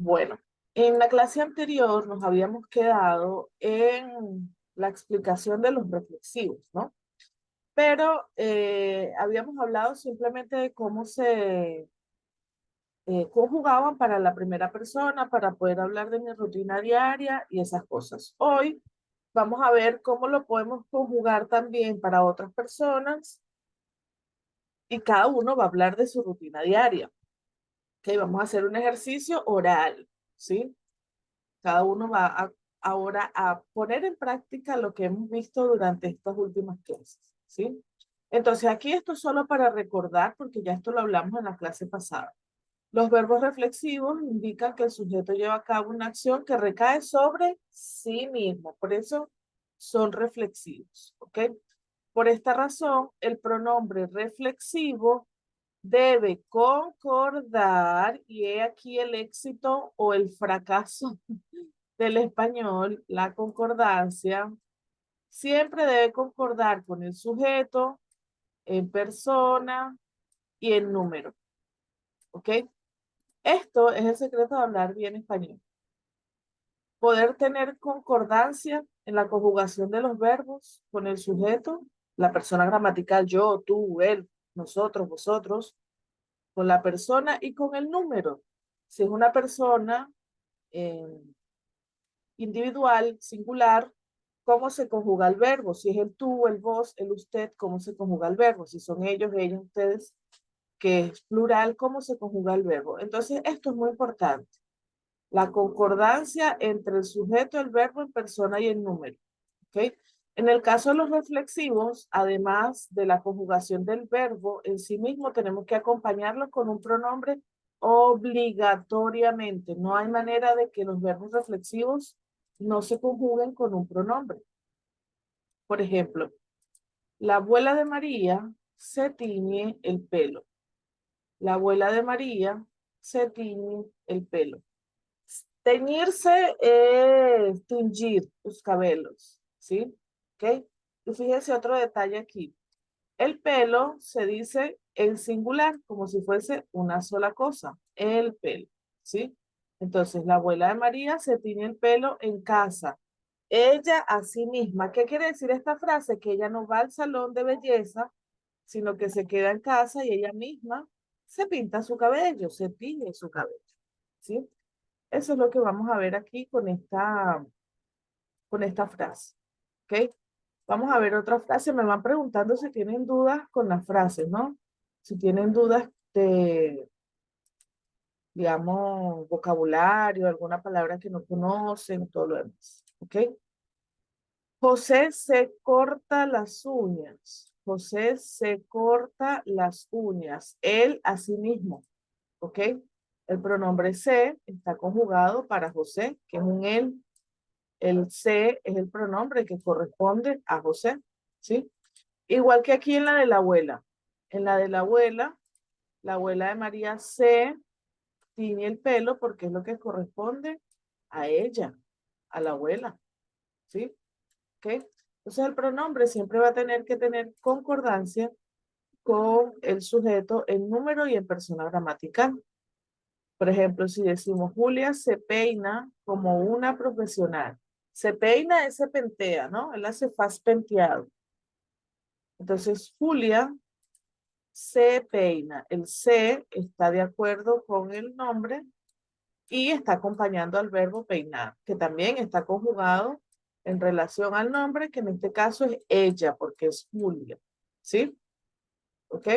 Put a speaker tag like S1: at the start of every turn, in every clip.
S1: Bueno, en la clase anterior nos habíamos quedado en la explicación de los reflexivos, ¿no? Pero habíamos hablado simplemente de cómo se conjugaban para la primera persona, para poder hablar de mi rutina diaria y esas cosas. Hoy vamos a ver cómo lo podemos conjugar también para otras personas y cada uno va a hablar de su rutina diaria. Ok, vamos a hacer un ejercicio oral, ¿sí? Cada uno va ahora a poner en práctica lo que hemos visto durante estas últimas clases, ¿sí? Entonces aquí esto es solo para recordar, porque ya esto lo hablamos en la clase pasada. Los verbos reflexivos indican que el sujeto lleva a cabo una acción que recae sobre sí mismo, por eso son reflexivos, ¿ok? Por esta razón, el pronombre reflexivo debe concordar, y he aquí el éxito o el fracaso del español, la concordancia, siempre debe concordar con el sujeto en persona y en número, ¿ok? Esto es el secreto de hablar bien español. Poder tener concordancia en la conjugación de los verbos con el sujeto, la persona gramatical, yo, tú, él, nosotros, vosotros, con la persona y con el número. Si es una persona eh, individual, singular, cómo se conjuga el verbo. Si es el tú, el vos, el usted, cómo se conjuga el verbo. Si son ellos, ellas, ustedes, que es plural, cómo se conjuga el verbo. Entonces, esto es muy importante. La concordancia entre el sujeto, el verbo en persona y el número. ¿Ok? En el caso de los reflexivos, además de la conjugación del verbo en sí mismo, tenemos que acompañarlo con un pronombre obligatoriamente. No hay manera de que los verbos reflexivos no se conjuguen con un pronombre. Por ejemplo, la abuela de María se tiñe el pelo. La abuela de María se tiñe el pelo. Teñirse es tingir los cabellos, ¿sí? ¿Ok? Y fíjense otro detalle aquí. El pelo se dice en singular, como si fuese una sola cosa, el pelo, ¿sí? Entonces, la abuela de María se tiñe el pelo en casa. Ella a sí misma. ¿Qué quiere decir esta frase? Que ella no va al salón de belleza, sino que se queda en casa y ella misma se pinta su cabello, se tiñe su cabello, ¿sí? Eso es lo que vamos a ver aquí con esta frase, ¿ok? Vamos a ver otra frase. Me van preguntando si tienen dudas con las frases, ¿no? Si tienen dudas de, digamos, vocabulario, alguna palabra que no conocen, todo lo demás, ¿ok? José se corta las uñas. José se corta las uñas. Él a sí mismo, ¿ok? El pronombre se está conjugado para José, que es un él. El se es el pronombre que corresponde a José, ¿sí? Igual que aquí en la de la abuela. En la de la abuela de María se tiñe el pelo porque es lo que corresponde a ella, a la abuela, ¿sí? ¿Ok? Entonces el pronombre siempre va a tener que tener concordancia con el sujeto en número y en persona gramatical. Por ejemplo, si decimos Julia se peina como una profesional. Se peina es se pentea, ¿no? Él hace faz penteado. Entonces, Julia se peina. El se está de acuerdo con el nombre y está acompañando al verbo peinar, que también está conjugado en relación al nombre, que en este caso es ella, porque es Julia. ¿Sí? ¿Ok?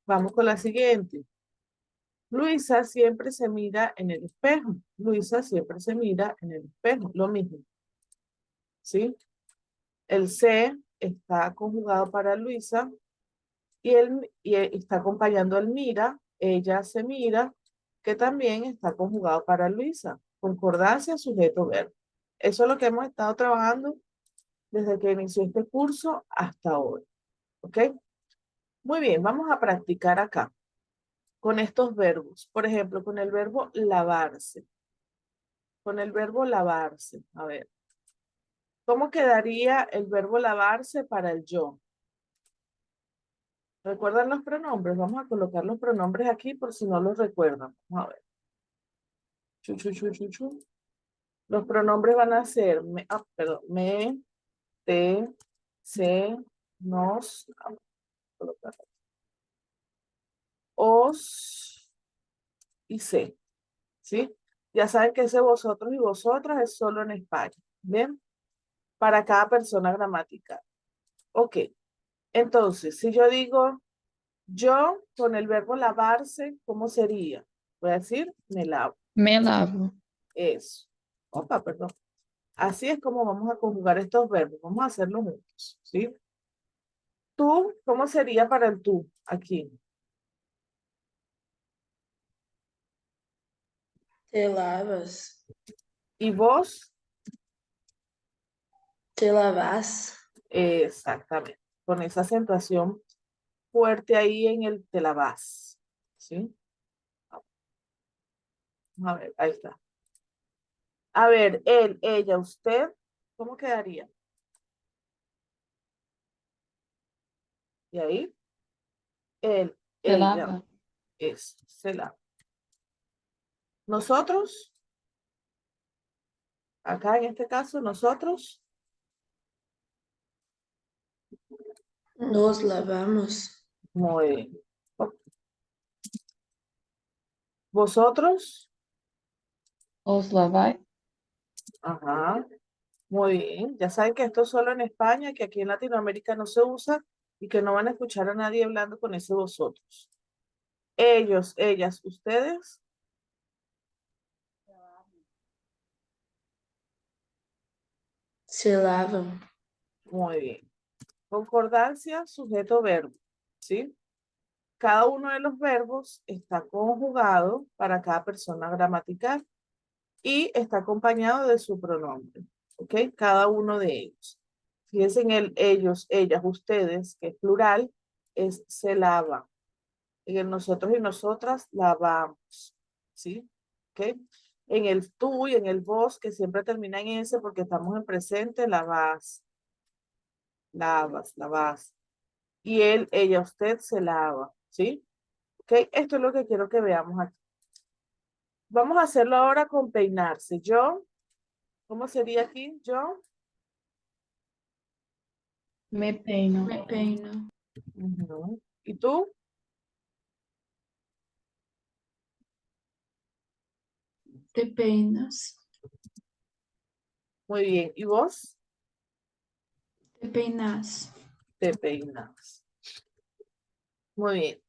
S1: Vamos con la siguiente. Luisa siempre se mira en el espejo. Luisa siempre se mira en el espejo. Lo mismo. ¿Sí? El se está conjugado para Luisa y está acompañando el mira. Ella se mira, que también está conjugado para Luisa. Concordancia, sujeto, verbo. Eso es lo que hemos estado trabajando desde que inició este curso hasta hoy. ¿Ok? Muy bien, vamos a practicar acá con estos verbos. Por ejemplo, con el verbo lavarse. Con el verbo lavarse. A ver, ¿cómo quedaría el verbo lavarse para el yo? ¿Recuerdan los pronombres? Vamos a colocar los pronombres aquí por si no los recuerdan. Vamos a ver. Chu, chu, chu, chu, chu. Los pronombres van a ser, perdón, me, te, se, nos, os y se, ¿sí? Ya saben que ese vosotros y vosotras es solo en España, ¿bien? Para cada persona gramatical. Ok, entonces, si yo digo yo con el verbo lavarse, ¿cómo sería? Voy a decir, me lavo.
S2: Me lavo.
S1: Eso. Opa, perdón. Así es como vamos a conjugar estos verbos. Vamos a hacerlo juntos, ¿sí? Tú, ¿cómo sería para el tú aquí?
S3: Te lavas.
S1: ¿Y vos?
S3: Te lavas.
S1: Exactamente. Con esa acentuación fuerte ahí en el te la vas, ¿sí? A ver, ahí está. A ver, él, ella, usted, ¿cómo quedaría? Y ahí, él,
S2: Se
S1: ella,
S2: lava.
S1: se la. Nosotros, acá en este caso, nosotros,
S3: Nos lavamos.
S1: muy bien. Vosotros,
S2: Os lavai.
S1: ajá, muy bien. Ya saben que esto es solo en España, que aquí en Latinoamérica no se usa y que no van a escuchar a nadie hablando con ese vosotros. Ellos, ellas, ustedes,
S3: Se lavam.
S1: muy bien. Concordancia, sujeto, verbo, ¿sí? Cada uno de los verbos está conjugado para cada persona gramatical y está acompañado de su pronombre, ¿ok? Cada uno de ellos. Fíjense en el ellos, ellas, ustedes, que es plural, es se lava. En el nosotros y nosotras lavamos, ¿sí? ¿Ok? En el tú y en el vos, que siempre termina en ese porque estamos en presente, lavas, lavas, lavas. Y él, ella, usted se lava, ¿sí? ¿Ok? Esto es lo que quiero que veamos aquí. Vamos a hacerlo ahora con peinarse. Yo, ¿cómo sería aquí? Yo.
S2: Me peino.
S3: Me peino.
S1: Ujú. ¿Y tú?
S3: Te peinas.
S1: Muy bien. ¿Y vos?
S3: Te peinas.
S1: Te peinas. Muy bien.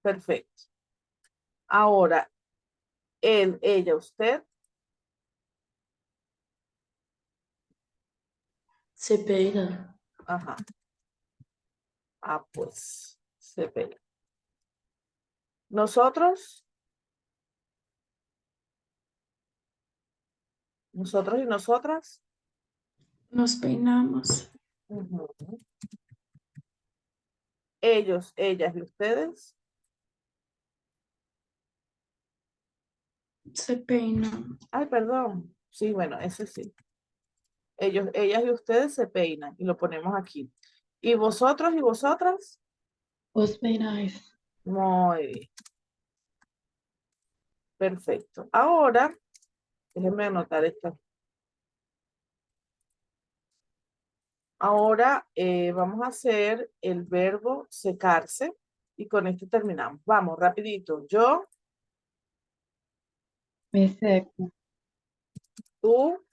S1: Perfecto. Ahora, él, ella, usted.
S3: Se peina.
S1: Ajá. Ah, pues, se peina. Nosotros, nosotros y nosotras.
S3: Nos peinamos.
S1: Ujú. Ellos, ellas y ustedes.
S3: Se peinan.
S1: Ay, perdón. Sí, bueno, ese sí. Ellos, ellas y ustedes se peinan y lo ponemos aquí. ¿Y vosotros y vosotras?
S2: Os peinais.
S1: Muy bien. Perfecto. Ahora, déjenme anotar esto. Ahora vamos a hacer el verbo secarse y con esto terminamos. Vamos, rapidito. Yo,
S2: Me seco.
S1: tú,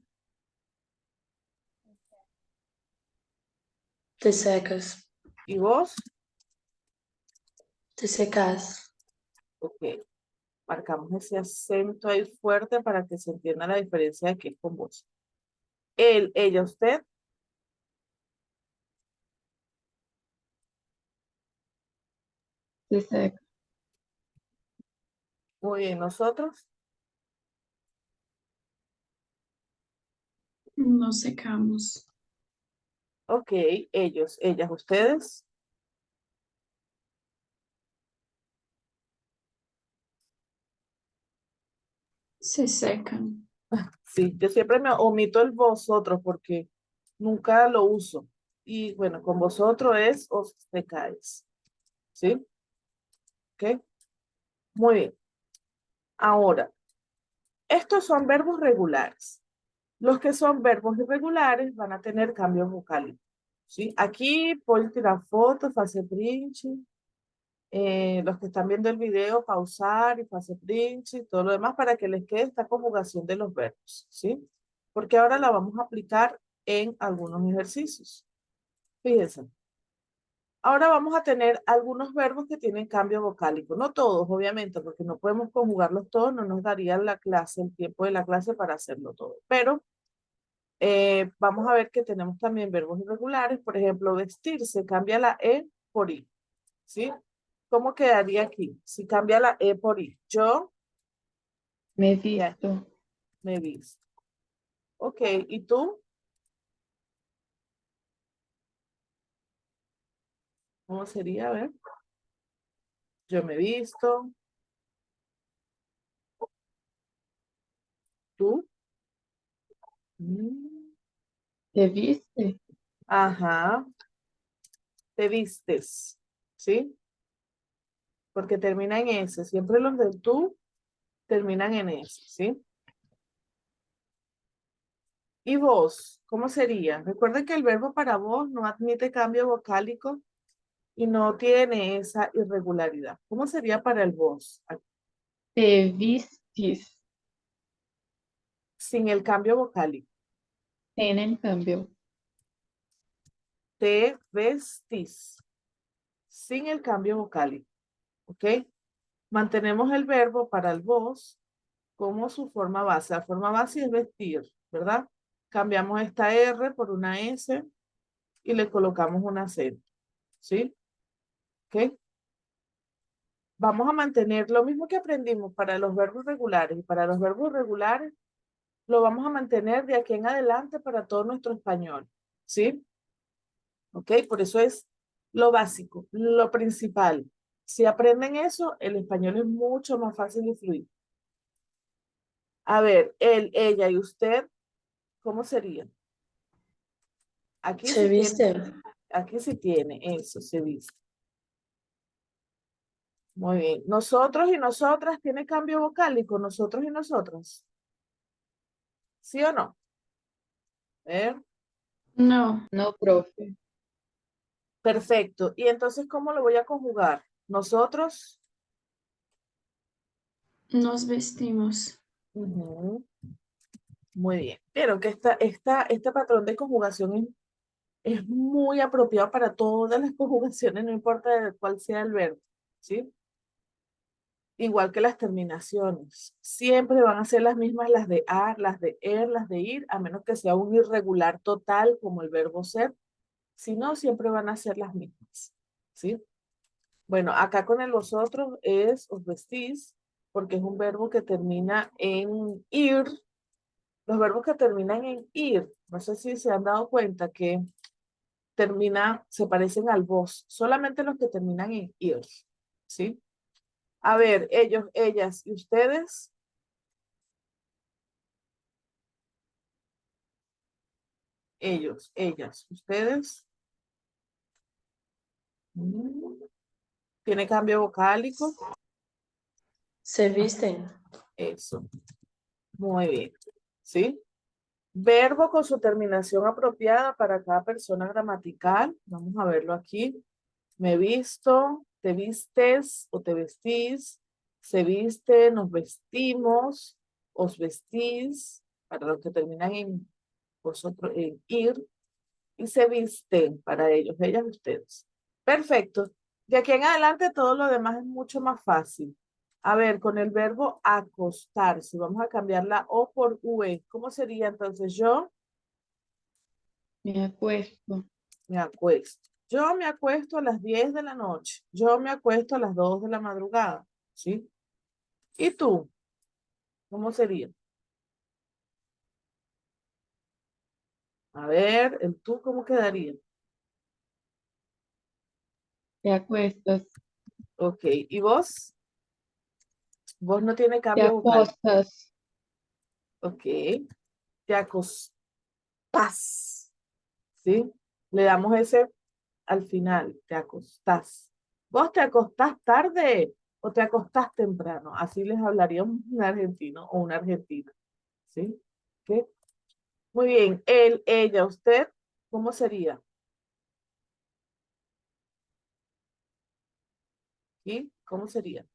S3: Te secas.
S1: y vos.
S3: Te secas.
S1: Ok. Marcamos ese acento ahí fuerte para que se entienda la diferencia de que es con vos. Él, ella, usted.
S2: Se seca.
S1: Muy bien, nosotros.
S3: Nos secamos.
S1: Ok, ellos, ellas, ustedes.
S3: Se secan.
S1: Sí, yo siempre me omito el vosotros porque nunca lo uso. Y bueno, con vosotros es os secáis. ¿Sí? ¿Ok? Muy bien. Ahora, Estos son verbos regulares. Los que son verbos irregulares van a tener cambios vocálicos. ¿Sí? Aquí puedes tirar fotos, hacer print. Los que están viendo el video, pausar y hacer print y todo lo demás para que les quede esta conjugación de los verbos. ¿Sí? Porque ahora la vamos a aplicar en algunos ejercicios. Fíjense. Ahora vamos a tener algunos verbos que tienen cambio vocálico. No todos, obviamente, porque no podemos conjugarlos todos, no nos daría la clase, el tiempo de la clase para hacerlo todo. Pero vamos a ver que tenemos también verbos irregulares. Por ejemplo, vestirse, cambia la E por I. ¿Sí? ¿Cómo quedaría aquí? Si cambia la E por I. Yo
S2: Me
S1: ya,
S2: visto.
S1: me visto. Ok, ¿y tú? ¿Cómo sería? A ver. Yo me visto. ¿Tú? Mm,
S2: Te viste.
S1: Ajá. Te vistes. ¿Sí? Porque termina en S. Siempre los de tú terminan en S. ¿Sí? ¿Y vos? ¿Cómo sería? Recuerden que el verbo para vos no admite cambio vocálico y no tiene esa irregularidad. ¿Cómo sería para el vos?
S2: Te vistes.
S1: Sin el cambio vocálico.
S2: Tienen cambio.
S1: Te vestís. Sin el cambio vocálico. ¿Ok? Mantenemos el verbo para el vos como su forma base. La forma base es vestir, ¿verdad? Cambiamos esta R por una S y le colocamos una C. ¿Sí? ¿Ok? Vamos a mantener lo mismo que aprendimos para los verbos regulares y para los verbos regulares, lo vamos a mantener de aquí en adelante para todo nuestro español. ¿Sí? ¿Ok? Por eso es lo básico, lo principal. Si aprenden eso, el español es mucho más fácil y fluido. A ver, él, ella y usted, ¿cómo sería? Aquí
S3: Se
S1: sí tiene,
S3: viste.
S1: aquí sí tiene eso, se viste. Muy bien. Nosotros y nosotras tiene cambio vocálico, nosotros y nosotras. ¿Sí o no? A ver.
S3: No.
S2: No, profe.
S1: Perfecto. ¿Y entonces cómo lo voy a conjugar? Nosotros.
S3: Nos vestimos.
S1: Ujú. Muy bien. Pero que este patrón de conjugación es muy apropiado para todas las conjugaciones, no importa de cuál sea el verbo, ¿sí? Igual que las terminaciones. Siempre van a ser las mismas las de ar, las de las de ir, a menos que sea un irregular total como el verbo ser. Si no, siempre van a ser las mismas, ¿sí? Bueno, acá con el vosotros es os vestís, porque es un verbo que termina en ir. Los verbos que terminan en ir, no sé si se han dado cuenta que se parecen al vos, solamente los que terminan en ir, ¿sí? A ver, ellos, ellas y ustedes, ellos, ellas, ustedes, mm, tiene cambio vocálico,
S3: Se visten.
S1: eso, muy bien, ¿sí? Verbo con su terminación apropiada para cada persona gramatical, vamos a verlo aquí. Me visto, te vistes o te vestís, se viste, nos vestimos, os vestís, para los que terminan en vosotros, en ir, y se visten para ellos, ellas, ustedes. Perfecto. De aquí en adelante todo lo demás es mucho más fácil. A ver, con el verbo acostarse, vamos a cambiar la O por UE. ¿Cómo sería entonces? Yo
S2: Me acuesto.
S1: me acuesto. Yo me acuesto a las 10 de la noche. Yo me acuesto a las 2 de la madrugada. ¿Sí? ¿Y tú? ¿Cómo sería? A ver, el tú, ¿cómo quedaría?
S2: Te acuestas.
S1: Ok. ¿Y vos? Vos no tiene
S2: Te
S1: cambio vocal.
S2: acostas.
S1: Ok. Te acostás. ¿Sí? Le damos ese al final. Te acostás. ¿Vos te acostás tarde? o te acostás temprano. Así les hablaría un argentino o una argentina. ¿Sí? ¿Ok? Muy bien. Él, ella, usted, ¿cómo sería? ¿Sí? ¿Cómo sería?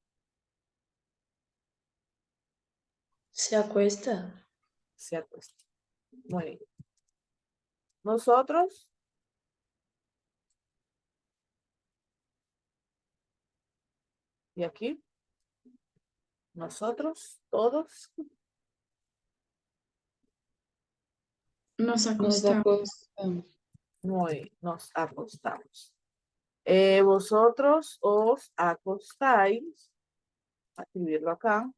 S3: Se acuesta.
S1: Se acuesta. Muy bien. Nosotros, y aquí, nosotros, todos,
S3: Nos
S2: Nos
S3: acostamos.
S2: acostamos.
S1: muy bien, nos acostamos. Vosotros os acostáis, a escribirlo acá,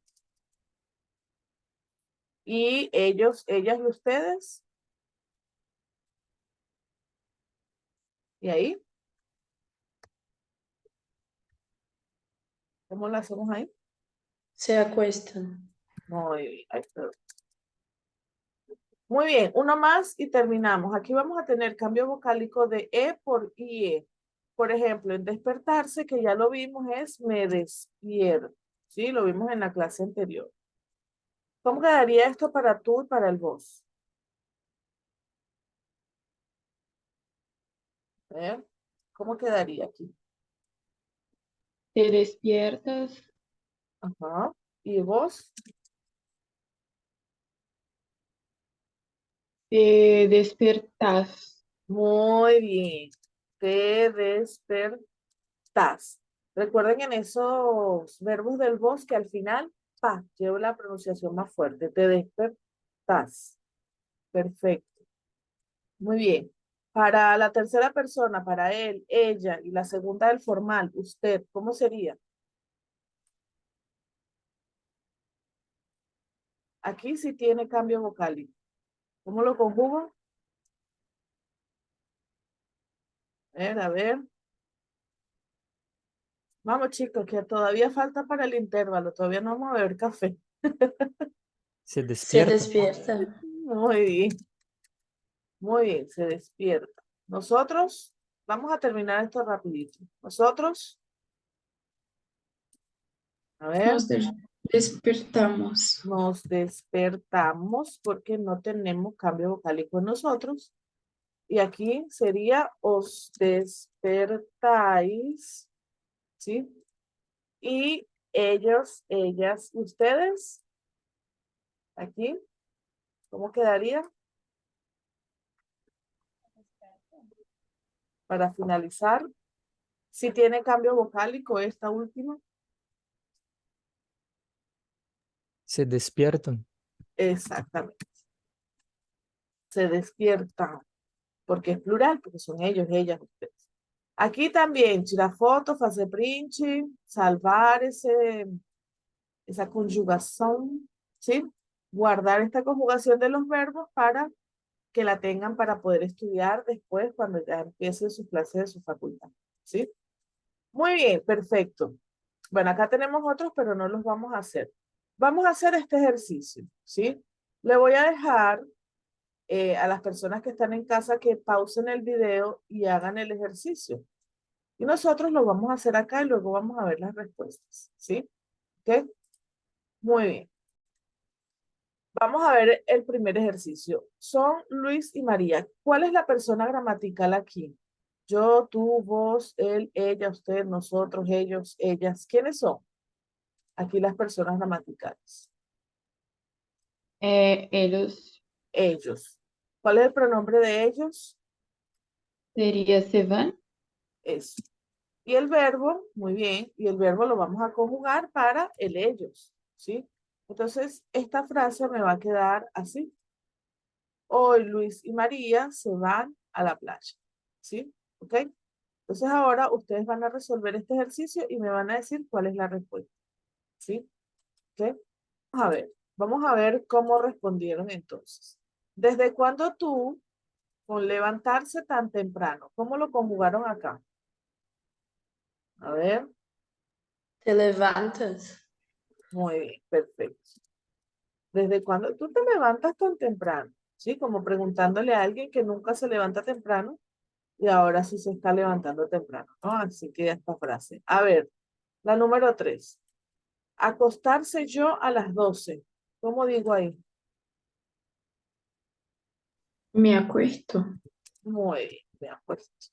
S1: y ellos, ellas y ustedes, y ahí, ¿cómo lo hacemos ahí?
S3: Se acuestan.
S1: Muy bien, ahí está. Muy bien, uno más y terminamos. Aquí vamos a tener cambio vocálico de E por IE. Por ejemplo, en despertarse, que ya lo vimos, es me despierto. ¿Sí? Lo vimos en la clase anterior. ¿Cómo quedaría esto para tú y para el vos? A ver, ¿cómo quedaría aquí?
S2: Te despiertas.
S1: Ajá. ¿Y vos?
S2: Te despertas.
S1: Muy bien. Te despertás. Recuerden en esos verbos del vos que al final, pa, lleva la pronunciación más fuerte. Te despertás. Perfecto. Muy bien. Para la tercera persona, para él, ella y la segunda del formal, usted, ¿cómo sería? Aquí sí tiene cambio vocálico. ¿Cómo lo conjugo? A ver, a ver. Vamos, chicos, que todavía falta para el intervalo. Todavía no vamos a beber café.
S4: Se
S3: Se
S4: despierta.
S3: despierta.
S1: Muy bien. Muy bien, se despierta. Nosotros, vamos a terminar esto rapidito. Nosotros, a ver,
S3: Nos despertamos.
S1: nos despertamos porque no tenemos cambio vocálico en nosotros. Y aquí sería os despertáis, ¿sí? Y ellos, ellas, ustedes, aquí, ¿cómo quedaría? Para finalizar, si tiene cambio vocálico esta última,
S4: Se despiertan.
S1: exactamente. Se despiertan, porque es plural, porque son ellos, ellas, ustedes. Aquí también, tirar foto, hacer print, salvar esa conjugación, ¿sí? Guardar esta conjugación de los verbos para que la tengan para poder estudiar después cuando ya empiecen sus clases de su facultad, ¿sí? Muy bien, perfecto. Bueno, acá tenemos otros, pero no los vamos a hacer. Vamos a hacer este ejercicio, ¿sí? Le voy a dejar a las personas que están en casa que pausen el video y hagan el ejercicio. Y nosotros lo vamos a hacer acá y luego vamos a ver las respuestas, ¿sí? ¿Ok? Muy bien. Vamos a ver el primer ejercicio. Son Luis y María. ¿Cuál es la persona gramatical aquí? Yo, tú, vos, él, ella, usted, nosotros, ellos, ellas. ¿Quiénes son? Aquí las personas gramaticales.
S2: Ellos.
S1: Ellos. ¿Cuál es el pronombre de ellos?
S2: Sería se van.
S1: Eso. Y el verbo, muy bien, y el verbo lo vamos a conjugar para el ellos, ¿sí? Entonces, esta frase me va a quedar así. Hoy Luis y María se van a la playa, ¿sí? ¿Ok? Entonces ahora ustedes van a resolver este ejercicio y me van a decir cuál es la respuesta, ¿sí? ¿Ok? Vamos a ver cómo respondieron entonces. ¿Desde cuándo tú, con levantarse tan temprano, cómo lo conjugaron acá? A ver,
S3: Te levantas.
S1: muy bien, perfecto. ¿Desde cuándo tú te levantas tan temprano? ¿Sí? Como preguntándole a alguien que nunca se levanta temprano y ahora sí se está levantando temprano, ¿no? Así que esta frase. A ver, La número 3. Acostarse yo a las 12. ¿Cómo digo ahí?
S3: Me acuesto.
S1: Muy bien, me acuesto.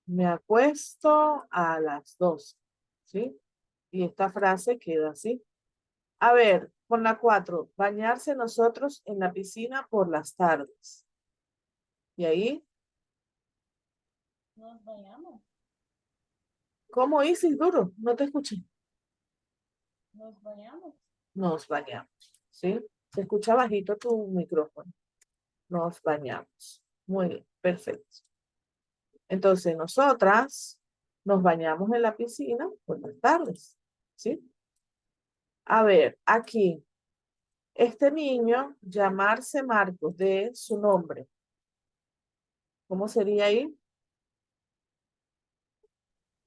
S1: Me acuesto a las 12. ¿Sí? Y esta frase queda así. A ver, con la 4. Bañarse nosotros en la piscina por las tardes. ¿Y ahí?
S2: Nos bañamos.
S1: ¿Cómo hice, duro? No te escuché.
S2: Nos bañamos.
S1: Nos bañamos. ¿Sí? Se escucha bajito tu micrófono. Nos bañamos. Muy bien, perfecto. Entonces, nosotras nos bañamos en la piscina por las tardes. ¿Sí? A ver, aquí. Este niño, llamarse Marcos, de su nombre. ¿Cómo sería ahí?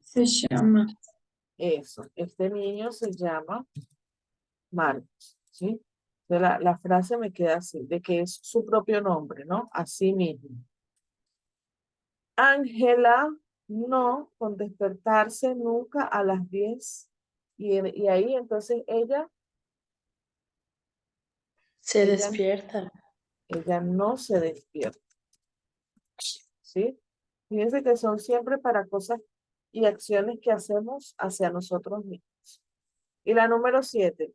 S3: Se llama.
S1: Eso. Este niño se llama Marcos. ¿Sí? Entonces, la frase me queda así, de que es su propio nombre, ¿no? Así mismo. Ángela, no, con despertarse nunca a las 10. Y ahí entonces
S3: Se
S1: ella,
S3: despierta.
S1: ella no se despierta. ¿Sí? Fíjense que son siempre para cosas y acciones que hacemos hacia nosotros mismos. Y la número 7,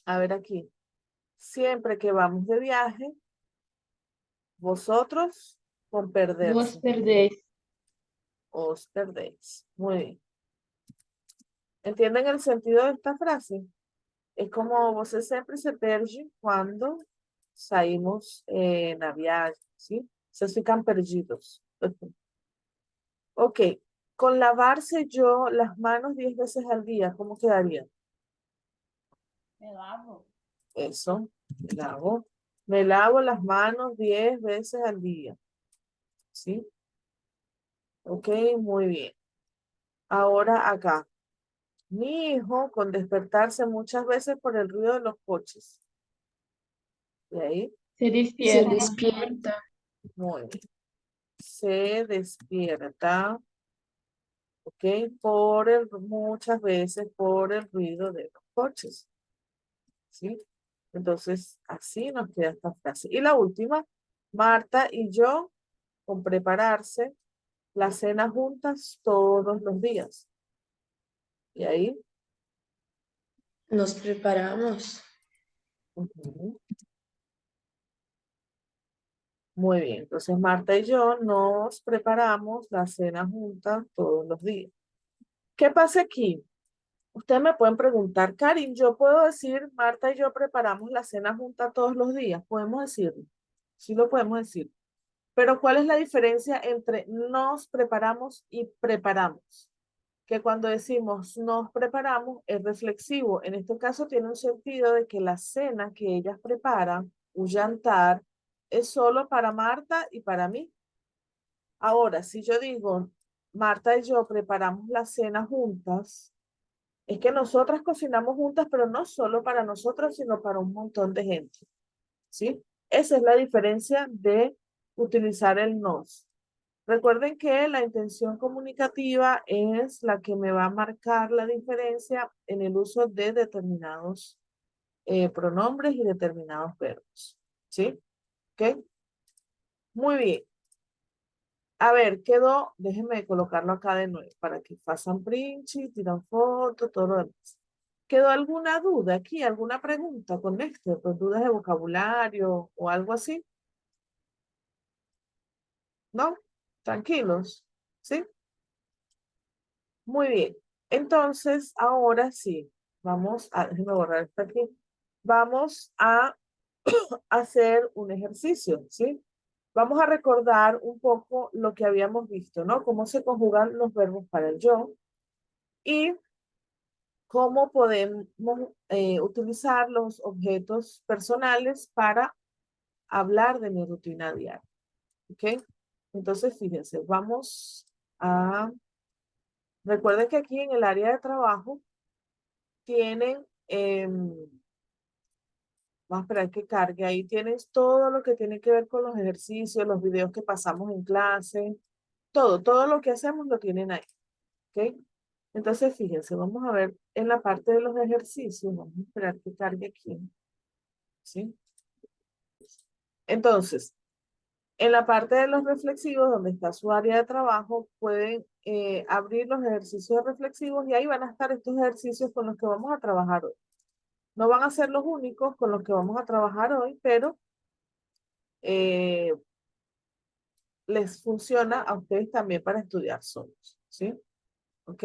S1: a ver aquí. Siempre que vamos de viaje, vosotros con
S2: Vos
S1: perderse,
S2: perdés.
S1: os perdéis. Muy bien. ¿Entienden el sentido de esta frase? Es como você sempre se perde quando saímos na viagem, ¿sí? Vocês ficam perdidos. Ok, con lavarse yo las manos 10 veces al día, ¿cómo quedaría?
S2: Me lavo.
S1: Eso, me lavo. Me lavo las manos 10 veces al día, ¿sí? Ok, muy bien. Ahora acá. Mi hijo con despertarse muchas veces por el ruido de los coches. ¿Y ahí?
S2: Se
S3: Se
S2: despierta.
S3: despierta.
S1: Muy bien. Se despierta, ¿ok? Muchas veces por el ruido de los coches, ¿sí? Entonces, así nos queda esta frase. Y la última, Marta y yo, con prepararse, la cena juntas todos los días. Y ahí,
S3: Nos preparamos.
S1: ujú. Muy bien. Entonces, Marta y yo nos preparamos la cena juntas todos los días. ¿Qué pasa aquí? Ustedes me pueden preguntar, Karin, ¿yo puedo decir, Marta y yo preparamos la cena junta todos los días? Podemos decirlo. Sí lo podemos decir. Pero ¿cuál es la diferencia entre nos preparamos y preparamos? Que cuando decimos nos preparamos es reflexivo. En este caso tiene un sentido de que la cena que ellas preparan, un jantar, es solo para Marta y para mí. Ahora, si yo digo, Marta y yo preparamos la cena juntas, es que nosotras cocinamos juntas, pero no solo para nosotros, sino para un montón de gente. ¿Sí? Esa es la diferencia de utilizar el nos. Recuerden que la intención comunicativa es la que me va a marcar la diferencia en el uso de determinados pronombres y determinados verbos. ¿Sí? ¿Ok? Muy bien. A ver, quedó, déjenme colocarlo acá de nuevo para que pasen print, tiran foto, todo lo demás. ¿Quedó alguna duda aquí, alguna pregunta con esto? Pues dudas de vocabulario o algo así. ¿No? Tranquilos. ¿Sí? Muy bien. Entonces, ahora sí, déjenme borrar esto aquí. Vamos a hacer un ejercicio, ¿sí? Vamos a recordar un poco lo que habíamos visto, ¿no? Cómo se conjugan los verbos para el yo y cómo podemos utilizar los objetos personales para hablar de mi rutina diaria. ¿Ok? Entonces, fíjense, recuerden que aquí en el área de trabajo tienen, vamos a esperar que cargue, ahí tienes todo lo que tiene que ver con los ejercicios, los videos que pasamos en clase, todo lo que hacemos lo tienen ahí. ¿Ok? Entonces, fíjense, vamos a ver en la parte de los ejercicios. Vamos a esperar que cargue aquí. ¿Sí? Entonces, en la parte de los reflexivos, donde está su área de trabajo, pueden abrir los ejercicios reflexivos y ahí van a estar estos ejercicios con los que vamos a trabajar hoy. No van a ser los únicos con los que vamos a trabajar hoy, pero les funciona a ustedes también para estudiar solos, ¿sí? ¿Ok?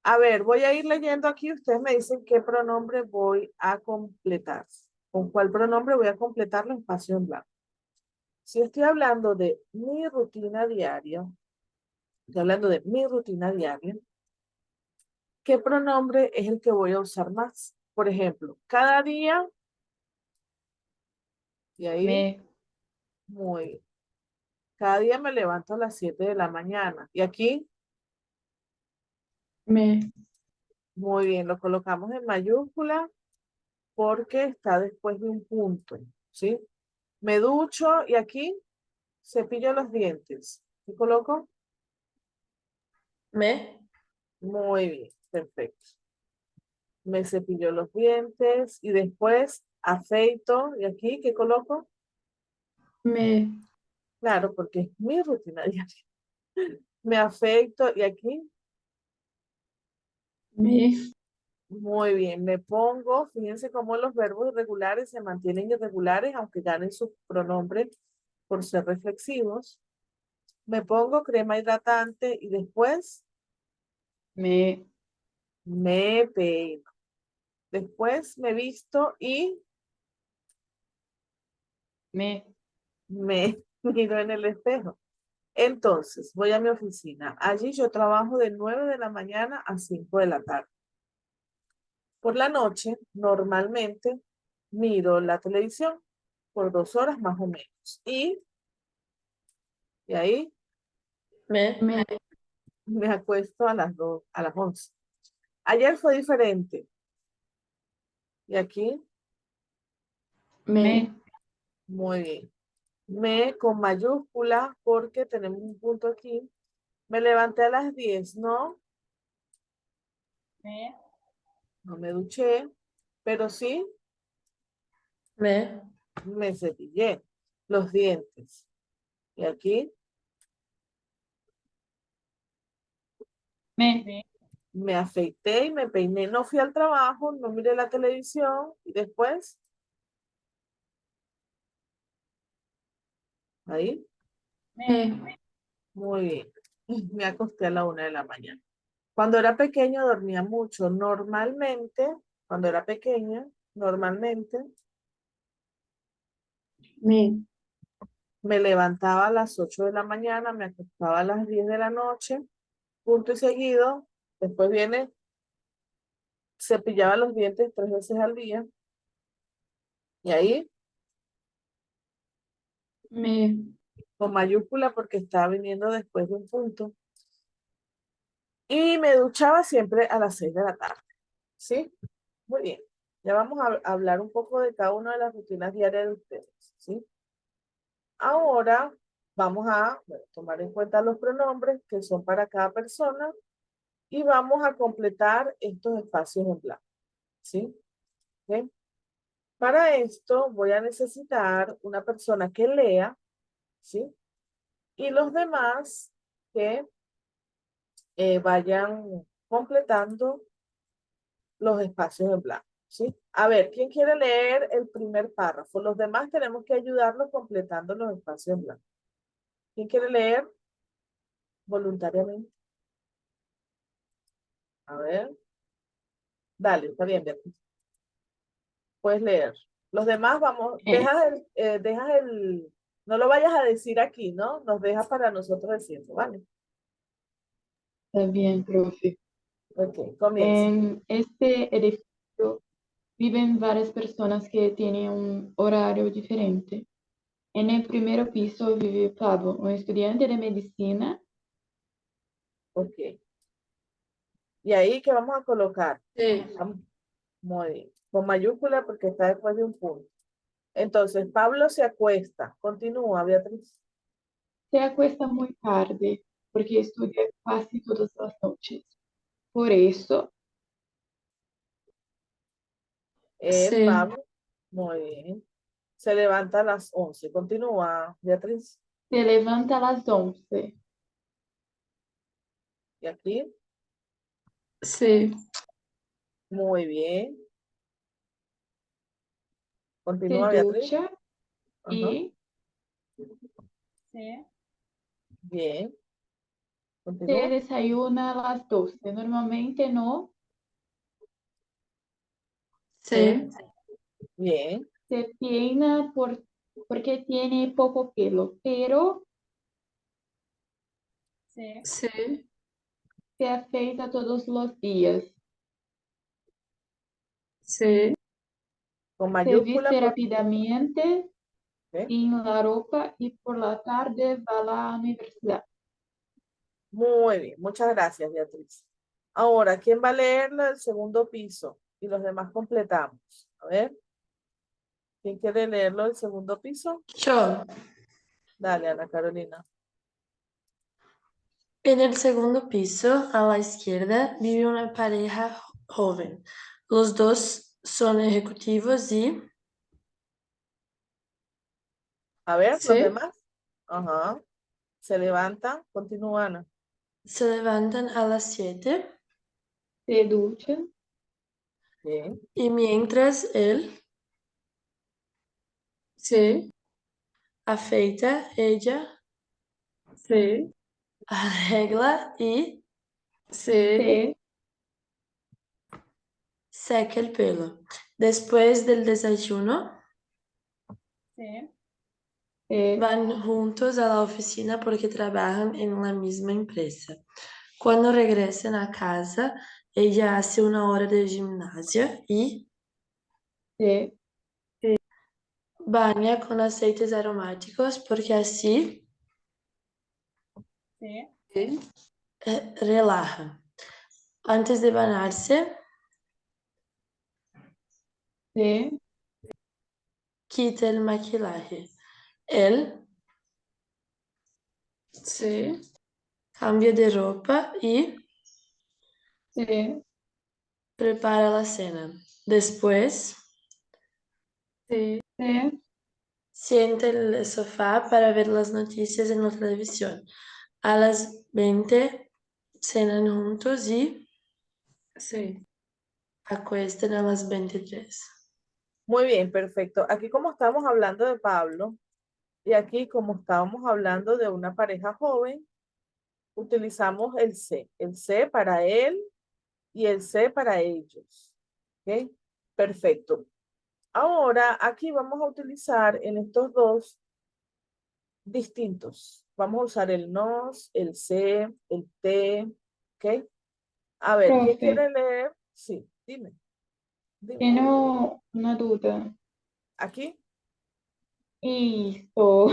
S1: A ver, voy a ir leyendo aquí. Ustedes me dicen qué pronombre voy a completar. ¿Con cuál pronombre voy a completar los espacios en blanco? Si estoy hablando de mi rutina diaria, estoy hablando de mi rutina diaria, ¿qué pronombre es el que voy a usar más? Por ejemplo, cada día, y ahí,
S3: Me.
S1: muy bien. Cada día me levanto a las 7 de la mañana. Y aquí,
S3: Me.
S1: muy bien, lo colocamos en mayúscula porque está después de un punto, ¿sí? Me ducho y aquí cepillo los dientes. ¿Qué coloco?
S3: Me.
S1: Muy bien, perfecto. Me cepillo los dientes y después afeito. ¿Y aquí qué coloco?
S3: Me.
S1: Claro, porque es mi rutina diaria. Me afeito y aquí,
S3: Me.
S1: muy bien, me pongo. Fíjense cómo los verbos irregulares se mantienen irregulares, aunque ganen su pronombre por ser reflexivos. Me pongo crema hidratante y después
S3: Me.
S1: me peino. Después me visto y
S3: Me.
S1: me miro en el espejo. Entonces, voy a mi oficina. Allí yo trabajo de 9 de la mañana a 5 de la tarde. Por la noche, normalmente, miro la televisión por 2 horas más o menos. Y ahí
S3: Me.
S1: me acuesto a las 2, a las 11. Ayer fue diferente. Y aquí,
S3: Me.
S1: muy bien. Me con mayúscula porque tenemos un punto aquí. Me levanté a las 10, ¿no?
S2: Me.
S1: No me duché, pero sí
S3: Me.
S1: me cepillé los dientes. Y aquí
S3: Me.
S2: Me.
S1: me afeité y me peiné. No fui al trabajo, no miré la televisión y después, ahí,
S3: Me.
S1: muy bien. Me acosté a la 1 de la mañana. Cuando era pequeño dormía mucho. Normalmente, cuando era pequeña, normalmente
S3: Me.
S1: me levantaba a las 8 de la mañana, me acostaba a las 10 de la noche, punto y seguido. Después viene, cepillaba los dientes 3 veces al día. Y ahí,
S3: Me.
S1: con mayúscula porque estaba viniendo después de un punto. Y me duchaba siempre a las 6 de la tarde. ¿Sí? Muy bien. Ya vamos a hablar un poco de cada una de las rutinas diarias de ustedes. ¿Sí? Ahora vamos a tomar en cuenta los pronombres que son para cada persona y vamos a completar estos espacios en blanco. ¿Sí? ¿Ok? Para esto voy a necesitar una persona que lea, ¿sí? Y los demás que vayan completando los espacios en blanco, ¿sí? A ver, ¿quién quiere leer el primer párrafo? Los demás tenemos que ayudarlos completando los espacios en blanco. ¿Quién quiere leer voluntariamente? A ver. Dale, está bien, Beatriz. Puedes leer. Los demás vamos, no lo vayas a decir aquí, ¿no? Nos dejas para nosotros decirlo, ¿vale?
S3: Está bien, profe.
S1: Ok, comienza.
S3: En este edificio viven varias personas que tienen un horario diferente. En el primer piso vive Pablo, un estudiante de medicina.
S1: Ok. Y ahí, ¿qué vamos a colocar?
S3: Sí.
S1: Muy bien. Con mayúscula porque está después de un punto. Entonces, Pablo se acuesta. Continúa, Beatriz.
S3: Se acuesta muy tarde porque estudia casi todas las noches. Por eso
S5: Sí.
S1: Pablo. Muy bien. Se levanta a las 11. Continúa, Beatriz.
S3: se levanta a las 11.
S1: Y aquí.
S5: Sí.
S1: Muy bien.
S3: Se
S1: Continúa, Beatriz.
S3: ducha
S1: Ajá.
S3: y
S2: Sí.
S1: Bien.
S3: se
S1: Continúa.
S3: desayuna a las 12. Normalmente no
S5: Sí.
S1: Bien.
S3: se peina porque tiene poco pelo, pero
S2: Sí.
S5: Sí.
S3: se afeita todos los días.
S5: Sí.
S1: Con
S3: Se
S1: mayúscula.
S3: viste rápidamente
S1: ¿Ok?
S3: en la ropa y por la tarde va a la universidad.
S1: Muy bien. Muchas gracias, Beatriz. Ahora, ¿quién va a leerlo del segundo piso? Y los demás completamos. A ver. ¿Quién quiere leerlo del segundo piso?
S5: Yo.
S1: Dale, Ana Carolina.
S5: En el segundo piso, a la izquierda, vive una pareja joven. Los dos son ejecutivos y
S1: A ver, los
S5: sí,
S1: demás. Ajá. Se levantan. Continúa, Ana.
S5: se levantan a las 7
S3: Se duchan,
S1: Bien.
S5: y mientras él se afeita, ella se arregla y se
S3: se,
S5: seca el pelo. Después del desayuno,
S2: Sí.
S3: se,
S5: van juntos a la oficina porque trabajan en la misma empresa. Cuando regresan a casa, ella hace una hora de gimnasia y
S3: se,
S5: baña con aceites aromáticos porque así
S2: Sí.
S5: relaja. Antes de bañarse,
S3: se,
S5: quita el maquillaje. Él se cambia de ropa y
S3: se,
S5: prepara la cena. Después, se
S3: se,
S5: sienta en el sofá para ver las noticias en la televisión. A las 20 cenan juntos y se acuestan a las 23.
S1: Muy bien, perfecto. Aquí como estamos hablando de Pablo y aquí como estábamos hablando de una pareja joven, utilizamos el C. El C para él y el C para ellos. ¿Ok? Perfecto. Ahora aquí vamos a utilizar en estos dos distintos. Vamos a usar el nos, el se, el te. ¿Ok? A ver, ¿quién
S3: profe,
S1: quiere leer? Sí, dime. Dime.
S3: tengo una duda.
S1: ¿Aquí?
S3: Isso.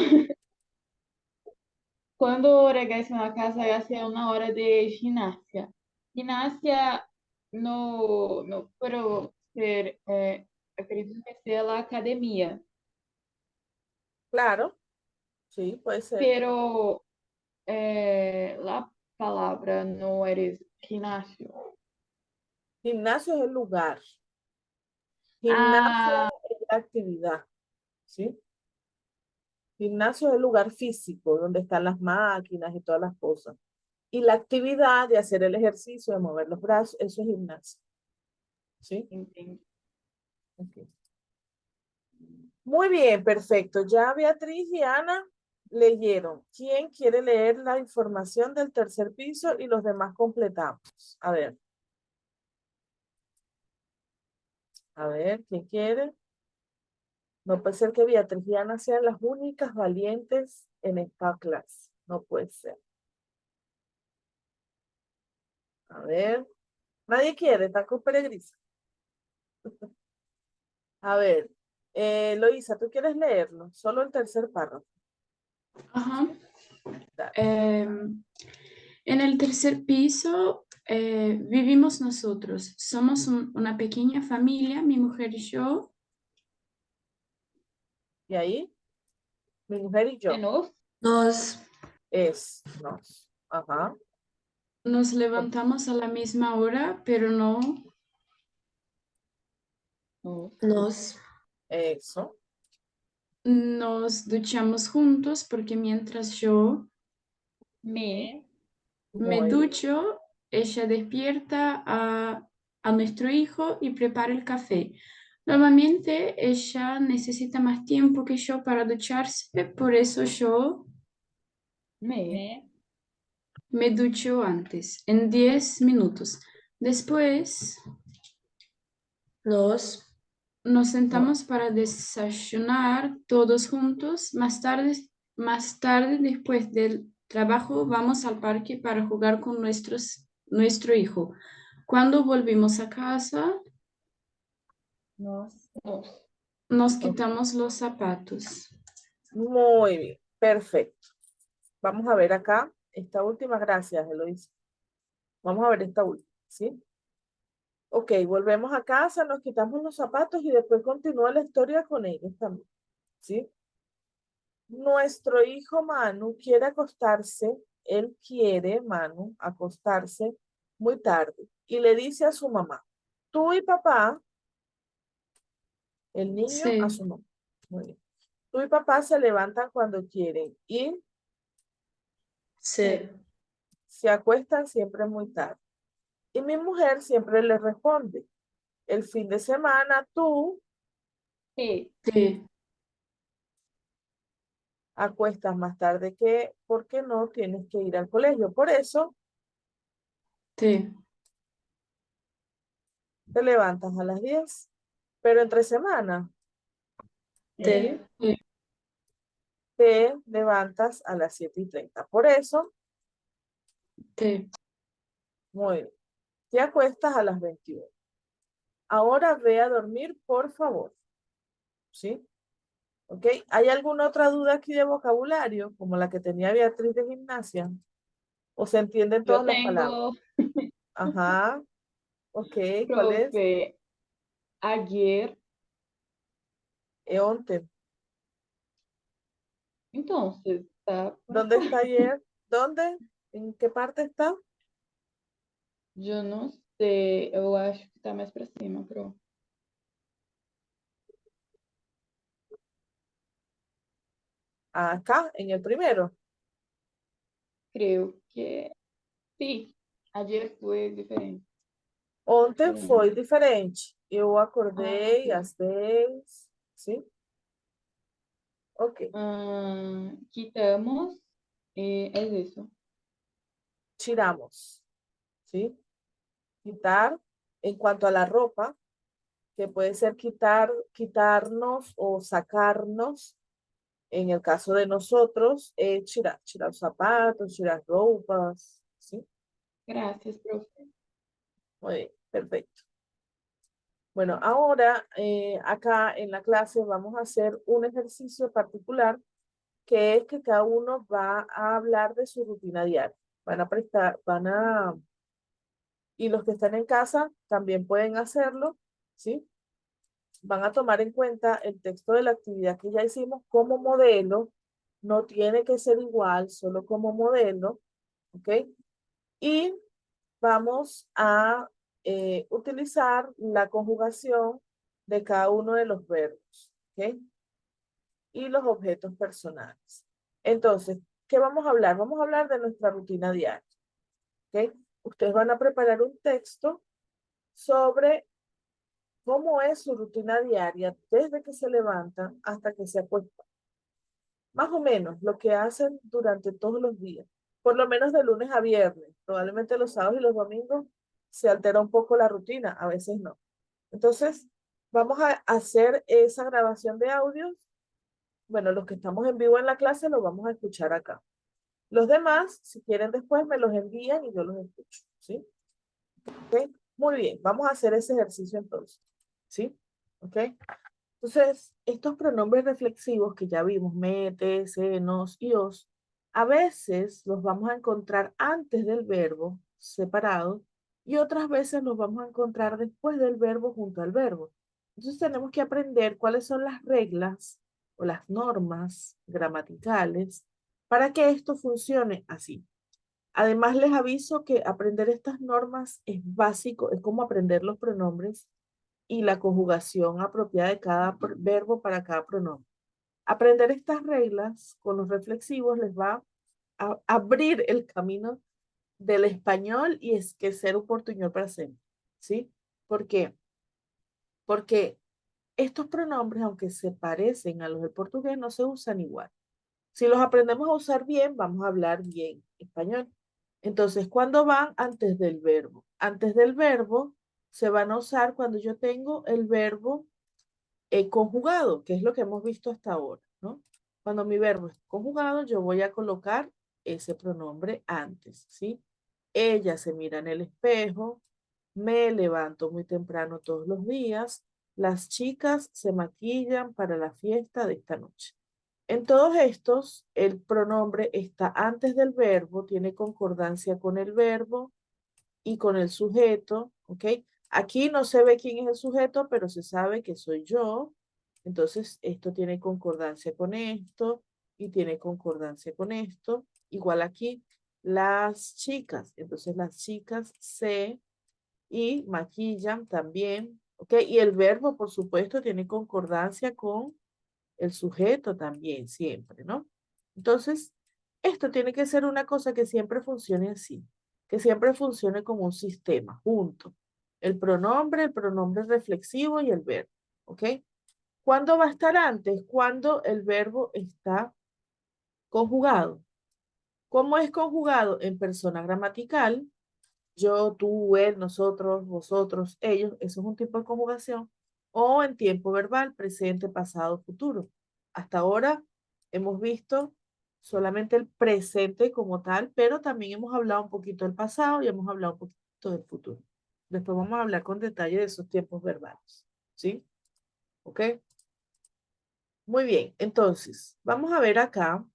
S3: Quando regresso na casa, essa é uma hora de ginástica. Ginástica no puedo ser, acredito que sea la academia,
S1: Claro. Sí, puede ser.
S3: pero la palabra no eres gimnasio.
S1: Gimnasio es el lugar. Gimnasia
S3: Ah,
S1: es la actividad. ¿Sí? Gimnasio es el lugar físico donde están las máquinas y todas las cosas. Y la actividad de hacer el ejercicio, de mover los brazos, eso es gimnasio. ¿Sí?
S3: entendi.
S1: Ok. Muy bien, perfecto. Ya Beatriz y Ana leyeron. ¿Quién quiere leer la información del tercer piso y los demás completamos? A ver, ¿quién quiere? No puede ser que Beatriz y Ana sean las únicas valientes en esta clase. No puede ser. A ver. Nadie quiere, taco peregrino. A ver. Loisa, ¿tú quieres leerlo? Solo el tercer párrafo.
S6: Ajá.
S1: Dale.
S6: En el tercer piso vivimos nosotros. Somos una pequeña familia, mi mujer y yo.
S1: Y ahí, mi mujer y
S3: De
S1: yo.
S3: novo?
S5: Nos
S1: Es nos. Ajá.
S6: Nos levantamos a la misma hora, pero no
S5: Nos,
S1: Eso.
S6: nos duchamos juntos porque mientras yo
S3: Me,
S6: me
S1: Muy bien.
S6: ducho, ella despierta a nuestro hijo y prepara el café. Normalmente ella necesita más tiempo que yo para ducharse, por eso yo
S3: me,
S6: me ducho antes, en 10 minutos. Después
S5: nos,
S6: nos
S1: No.
S6: sentamos para desayunar todos juntos. Más tarde, después del trabajo, vamos al parque para jugar con nuestro hijo. Cuando volvimos a casa,
S3: nos,
S6: nos
S1: Ok.
S6: quitamos los zapatos.
S1: Muy bien. Perfecto. Vamos a ver acá esta última. Gracias, Eloís. Vamos a ver esta última, ¿sí? Ok, volvemos a casa, nos quitamos los zapatos y después continúa la historia con ellos también, ¿sí? Nuestro hijo Manu quiere acostarse, él quiere, Manu, acostarse muy tarde y le dice a su mamá, tú y papá, el niño a
S6: Sí,
S1: su mamá. Muy bien. Tú y papá se levantan cuando quieren y
S5: se,
S1: se acuestan siempre muy tarde. Y mi mujer siempre le responde, el fin de semana tú
S3: te,
S6: sí,
S1: acuestas más tarde que porque no tienes que ir al colegio. Por eso
S6: sí,
S1: te levantas a las 10, pero entre semana
S5: te,
S6: sí,
S1: te levantas a las 7:30. Por eso,
S6: sí.
S1: muy bien, te acuestas a las 21. Ahora ve a dormir, por favor. ¿Sí? ¿Ok? ¿Hay alguna otra duda aquí de vocabulario, como la que tenía Beatriz de gimnasia? ¿O se entienden
S3: Yo
S1: todas las palabras?
S3: tengo,
S1: Ajá. Ok, ¿cuál es?
S3: profe, ayer,
S1: Eonte.
S3: entonces, está por
S1: ¿Dónde
S3: acá.
S1: está ayer? ¿Dónde? ¿En qué parte está?
S3: Yo no sé, eu acho que está mais para cima, pro.
S1: Acá, en el primero.
S3: Creo que sí. Ayer foi diferente.
S1: Ontem
S3: Diferente.
S1: foi diferente. Eu
S3: Ah,
S1: acordei
S3: ok.
S1: às 10. Sim? Ok.
S3: Quitamos, es eso.
S1: Tiramos. ¿Sí? Quitar. En cuanto a la ropa, que puede ser quitar, quitarnos o sacarnos. En el caso de nosotros, tirar zapatos, tirar ropas. ¿Sí?
S3: Gracias, profe.
S1: Muy bien, perfecto. Bueno, ahora acá en la clase vamos a hacer un ejercicio particular que es que cada uno va a hablar de su rutina diaria. Y los que están en casa también pueden hacerlo, ¿sí? Van a tomar en cuenta el texto de la actividad que ya hicimos como modelo, no tiene que ser igual, solo como modelo, ¿ok? Y vamos a utilizar la conjugación de cada uno de los verbos, ¿ok? Y los objetos personales. Entonces, ¿qué vamos a hablar? Vamos a hablar de nuestra rutina diaria, ¿ok? Ustedes van a preparar un texto sobre cómo es su rutina diaria desde que se levantan hasta que se acuestan. Más o menos lo que hacen durante todos los días, por lo menos de lunes a viernes. Probablemente los sábados y los domingos se altera un poco la rutina, a veces no. Entonces, vamos a hacer esa grabación de audios. Bueno, los que estamos en vivo en la clase los vamos a escuchar acá. Los demás, si quieren después, me los envían y yo los escucho, ¿sí? ¿Ok? Muy bien, vamos a hacer ese ejercicio entonces, ¿sí? ¿Ok? Entonces, estos pronombres reflexivos que ya vimos, mete, se, nos y os, a veces los vamos a encontrar antes del verbo, separados, y otras veces los vamos a encontrar después del verbo junto al verbo. Entonces tenemos que aprender cuáles son las reglas o las normas gramaticales para que esto funcione así. Además, les aviso que aprender estas normas es básico, es como aprender los pronombres y la conjugación apropiada de cada verbo para cada pronombre. Aprender estas reglas con los reflexivos les va a abrir el camino del español y es que ser un portuñol para siempre, ¿sí? ¿Por qué? Porque estos pronombres, aunque se parecen a los del portugués, no se usan igual. Si los aprendemos a usar bien, vamos a hablar bien español. Entonces, ¿cuándo van? Antes del verbo. Antes del verbo se van a usar cuando yo tengo el verbo conjugado, que es lo que hemos visto hasta ahora, ¿no? Cuando mi verbo es conjugado, yo voy a colocar ese pronombre antes, ¿sí? Ella se mira en el espejo, me levanto muy temprano todos los días, las chicas se maquillan para la fiesta de esta noche. En todos estos, el pronombre está antes del verbo, tiene concordancia con el verbo y con el sujeto, ¿ok? Aquí no se ve quién es el sujeto, pero se sabe que soy yo. Entonces, esto tiene concordancia con esto y tiene concordancia con esto. Igual aquí, las chicas. Entonces, las chicas se y maquillan también, ¿ok? Y el verbo, por supuesto, tiene concordancia con el sujeto también, siempre, ¿no? Entonces, esto tiene que ser una cosa que siempre funcione así, que siempre funcione como un sistema, junto. El pronombre reflexivo y el verbo, ¿ok? ¿Cuándo va a estar antes? Cuando el verbo está conjugado. ¿Cómo es conjugado? En persona gramatical, yo, tú, él, nosotros, vosotros, ellos, eso es un tipo de conjugación, o en tiempo verbal, presente, pasado, futuro. Hasta ahora hemos visto solamente el presente como tal, pero también hemos hablado un poquito del pasado y hemos hablado un poquito del futuro. Después vamos a hablar con detalle de esos tiempos verbales, ¿sí? ¿Ok? Muy bien, entonces, vamos a ver acá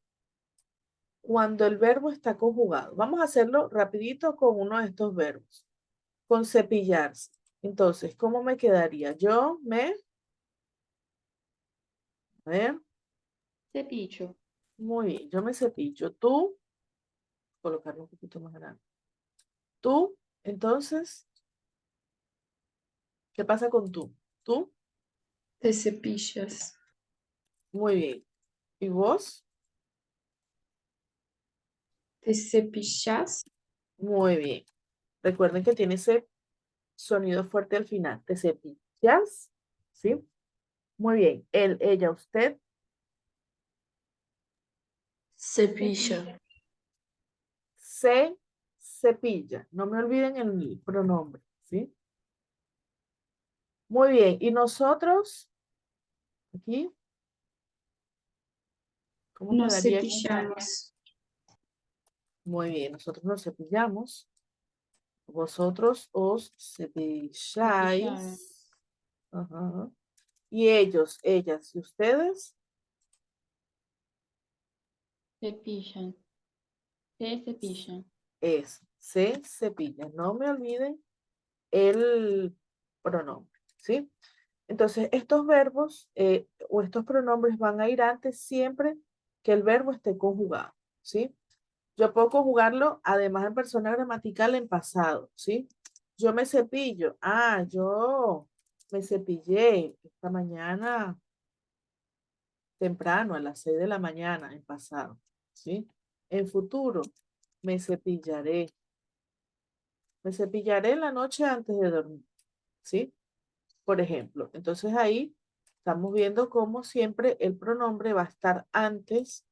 S1: cuando el verbo está conjugado. Vamos a hacerlo rapidito con uno de estos verbos. Con cepillarse. Entonces, ¿cómo me quedaría? A ver,
S3: Cepillo.
S1: muy bien, yo me cepillo. Tú, colocarlo un poquito más grande. Tú, entonces, ¿qué pasa con tú? Tú,
S5: Te cepillas.
S1: muy bien. ¿Y vos?
S5: Te cepillas.
S1: Muy bien. Recuerden que tiene ese sonido fuerte al final. Te cepillas, ¿sí? Muy bien. Él, ella, usted,
S5: Cepilla.
S1: se cepilla. No me olviden el pronombre, ¿sí? Muy bien. ¿Y nosotros? Aquí, ¿cómo
S6: Nos
S1: quedaría?
S6: cepillamos.
S1: Muy bien, nosotros nos cepillamos. Vosotros os
S3: Cepillar.
S1: cepilláis. Ajá. Y ellos, ellas y ustedes
S3: Cepillan. Se cepillan.
S1: se cepillan. No me olviden el pronombre, ¿sí? Entonces, estos verbos o estos pronombres van a ir antes siempre que el verbo esté conjugado, ¿sí? Yo puedo conjugarlo, además en persona gramatical, en pasado, ¿sí? Yo me cepillo. Ah, yo me cepillé esta mañana temprano, a las 6 de la mañana, en pasado, ¿sí? En futuro, me cepillaré. Me cepillaré en la noche antes de dormir, ¿sí? Por ejemplo, entonces ahí estamos viendo cómo siempre el pronombre va a estar antes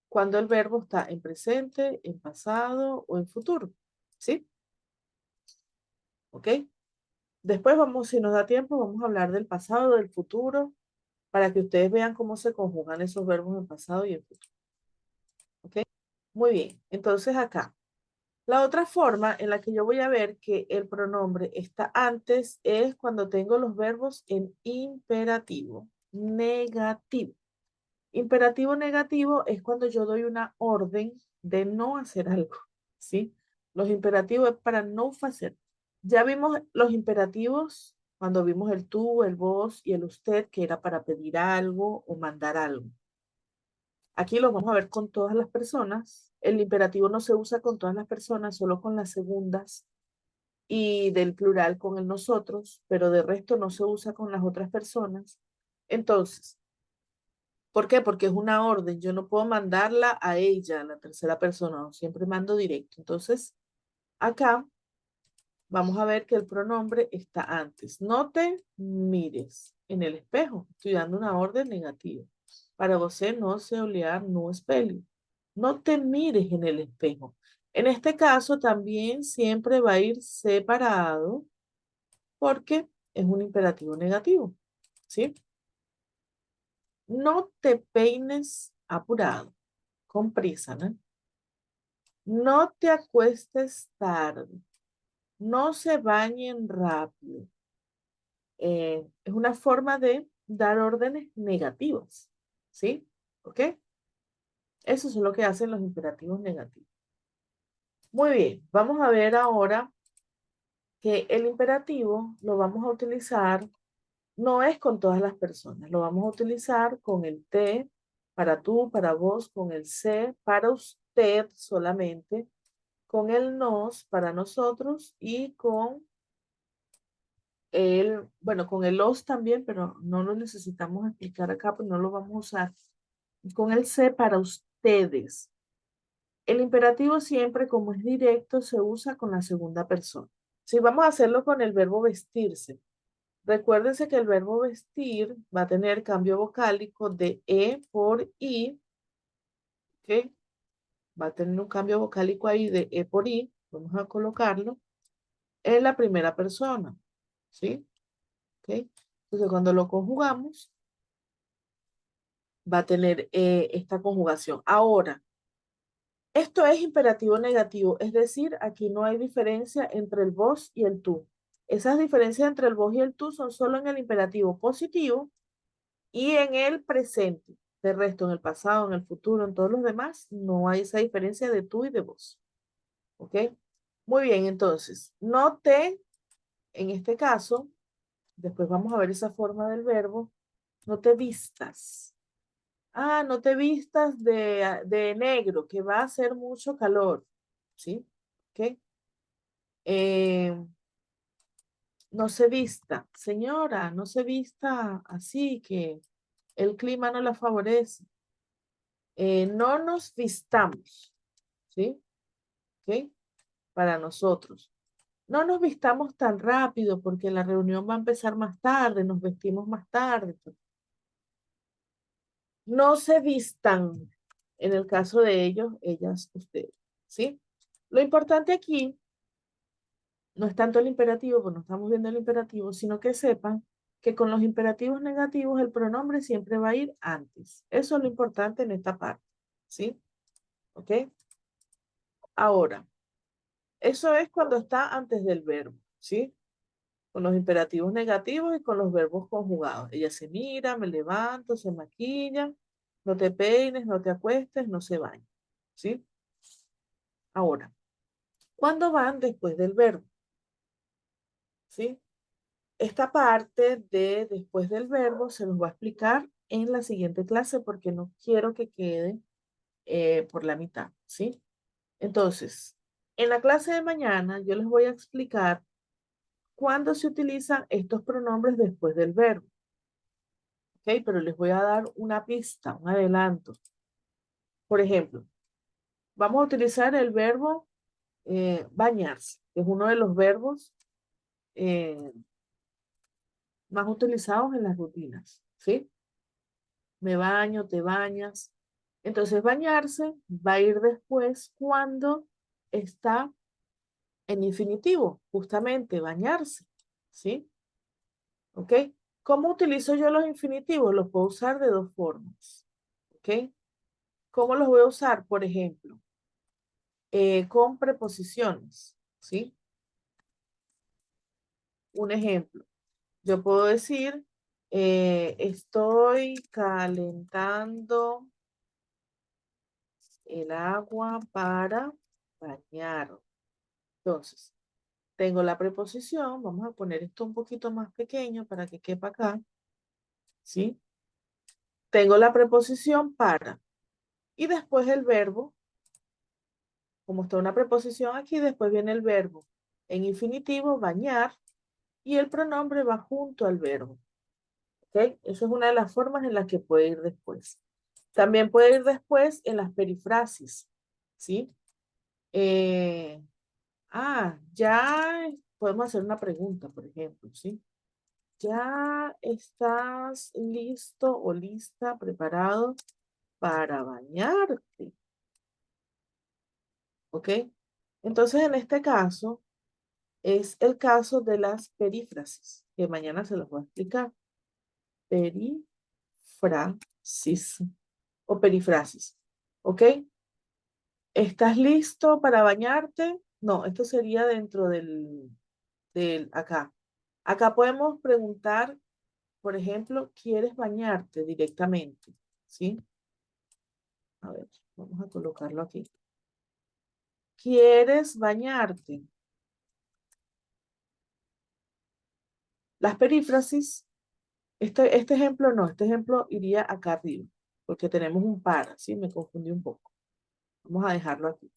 S1: cuando el verbo está en presente, en pasado o en futuro, ¿sí? ¿Ok? Después vamos, si nos da tiempo, vamos a hablar del pasado, del futuro, para que ustedes vean cómo se conjugan esos verbos en pasado y en futuro. ¿Ok? Muy bien. Entonces acá, la otra forma en la que yo voy a ver que el pronombre está antes es cuando tengo los verbos en imperativo negativo. Imperativo negativo es cuando yo doy una orden de no hacer algo, ¿sí? Los imperativos es para no hacer. Ya vimos los imperativos cuando vimos el tú, el vos y el usted, que era para pedir algo o mandar algo. Aquí los vamos a ver con todas las personas El imperativo no se usa con todas las personas, solo con las segundas y del plural con el nosotros, pero de resto no se usa con las otras personas. Entonces, ¿por qué? Porque es una orden. Yo no puedo mandarla a ella, a la tercera persona, no, siempre mando directo. Entonces, acá vamos a ver que el pronombre está antes. No te mires en el espejo. Estoy dando una orden negativa. Para você no se olhar no espelho. No te mires en el espejo. En este caso también siempre va a ir separado porque es un imperativo negativo. ¿Sí? No te peines apurado, con prisa, ¿no? No te acuestes tarde. No se bañen rápido. Es una forma de dar órdenes negativas. ¿Sí? ¿Ok? Eso es lo que hacen los imperativos negativos. Muy bien, vamos a ver ahora que el imperativo lo vamos a utilizar, no es con todas las personas, lo vamos a utilizar con el te, para tú, para vos, con el se, para usted solamente, con el nos, para nosotros, y con el, bueno, con el los también, pero no lo necesitamos explicar acá, pues no lo vamos a usar. Con el se para ustedes. El imperativo siempre, como es directo, se usa con la segunda persona. Si vamos a hacerlo con el verbo vestirse, recuérdense que el verbo vestir va a tener cambio vocálico de E por I, ¿ok? Va a tener un cambio vocálico ahí de E por I, vamos a colocarlo en la primera persona, ¿sí? ¿Ok? Entonces cuando lo conjugamos, va a tener esta conjugación. Ahora, esto es imperativo negativo, es decir, aquí no hay diferencia entre el vos y el tú. Esas diferencias entre el vos y el tú son solo en el imperativo positivo y en el presente. De resto, en el pasado, en el futuro, en todos los demás, no hay esa diferencia de tú y de vos. ¿Ok? Muy bien, entonces, no te, en este caso, después vamos a ver esa forma del verbo, no te vistas. Ah, no te vistas de negro, que va a hacer mucho calor. ¿Sí? ¿Ok? No se vista, señora, no se vista así, que el clima no la favorece. No nos vistamos, ¿sí? ¿Ok? Para nosotros. No nos vistamos tan rápido porque la reunión va a empezar más tarde, nos vestimos más tarde. No se vistan, en el caso de ellos, ellas, ustedes, ¿sí? Lo importante aquí no es tanto el imperativo, porque no estamos viendo el imperativo, sino que sepan que con los imperativos negativos el pronombre siempre va a ir antes. Eso es lo importante en esta parte, ¿sí? ¿Ok? Ahora, eso es cuando está antes del verbo, ¿sí? Con los imperativos negativos y con los verbos conjugados. Ella se mira, me levanto, se maquilla, no te peines, no te acuestes, no se baña, ¿sí? Ahora, ¿cuándo van después del verbo? ¿Sí? Esta parte de después del verbo se los va a explicar en la siguiente clase porque no quiero que quede por la mitad, ¿sí? Entonces, en la clase de mañana yo les voy a explicar cuándo se utilizan estos pronombres después del verbo, ¿ok? Pero les voy a dar una pista, un adelanto. Por ejemplo, vamos a utilizar el verbo bañarse, que es uno de los verbos más utilizados en las rutinas, ¿sí? Me baño, te bañas. Entonces, bañarse va a ir después cuando está en infinitivo, justamente bañarse, ¿sí? ¿Ok? ¿Cómo utilizo yo los infinitivos? Los puedo usar de dos formas, ¿ok? ¿Cómo los voy a usar? Por ejemplo, con preposiciones, ¿sí? Un ejemplo, yo puedo decir, estoy calentando el agua para bañar. Entonces, tengo la preposición, vamos a poner esto un poquito más pequeño para que quepa acá, ¿sí? Tengo la preposición para y después el verbo como está una preposición aquí, después viene el verbo. En infinitivo, bañar, y el pronombre va junto al verbo. ¿Ok? Esa es una de las formas en las que puede ir después. También puede ir después en las perifrasis. ¿Sí? Ya podemos hacer una pregunta, por ejemplo, ¿sí? ¿Ya estás listo o lista, preparado para bañarte? ¿Ok? Entonces, en este caso, es el caso de las perífrasis, que mañana se los voy a explicar. Perifrasis o perifrasis. ¿Ok? ¿Estás listo para bañarte? No, esto sería dentro del acá. Acá podemos preguntar, por ejemplo, ¿quieres bañarte directamente? ¿Sí? A ver, vamos a colocarlo aquí. ¿Quieres bañarte? Las perífrasis, este ejemplo no, este ejemplo iría acá arriba, porque tenemos un para, ¿sí? Me confundí un poco. Vamos a dejarlo aquí.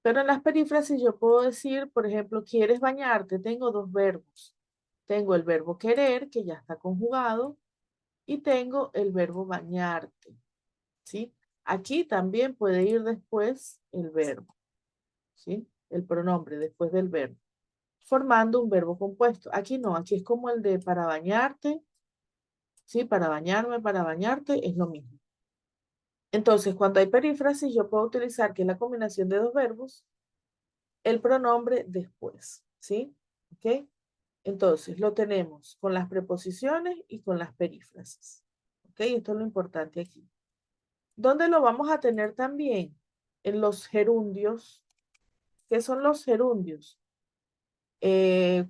S1: Pero en las perífrasis yo puedo decir, por ejemplo, ¿quieres bañarte? Tengo dos verbos. Tengo el verbo querer, que ya está conjugado, y tengo el verbo bañarte, ¿sí? Aquí también puede ir después el verbo, ¿sí? El pronombre después del verbo, formando un verbo compuesto. Aquí no, aquí es como el de para bañarte, ¿sí? Para bañarme, para bañarte, es lo mismo. Entonces, cuando hay perífrasis, yo puedo utilizar, que es la combinación de dos verbos, el pronombre después, ¿sí? ¿Ok? Entonces, lo tenemos con las preposiciones y con las perífrasis. ¿Ok? Esto es lo importante aquí. ¿Dónde lo vamos a tener también? En los gerundios. ¿Qué son los gerundios?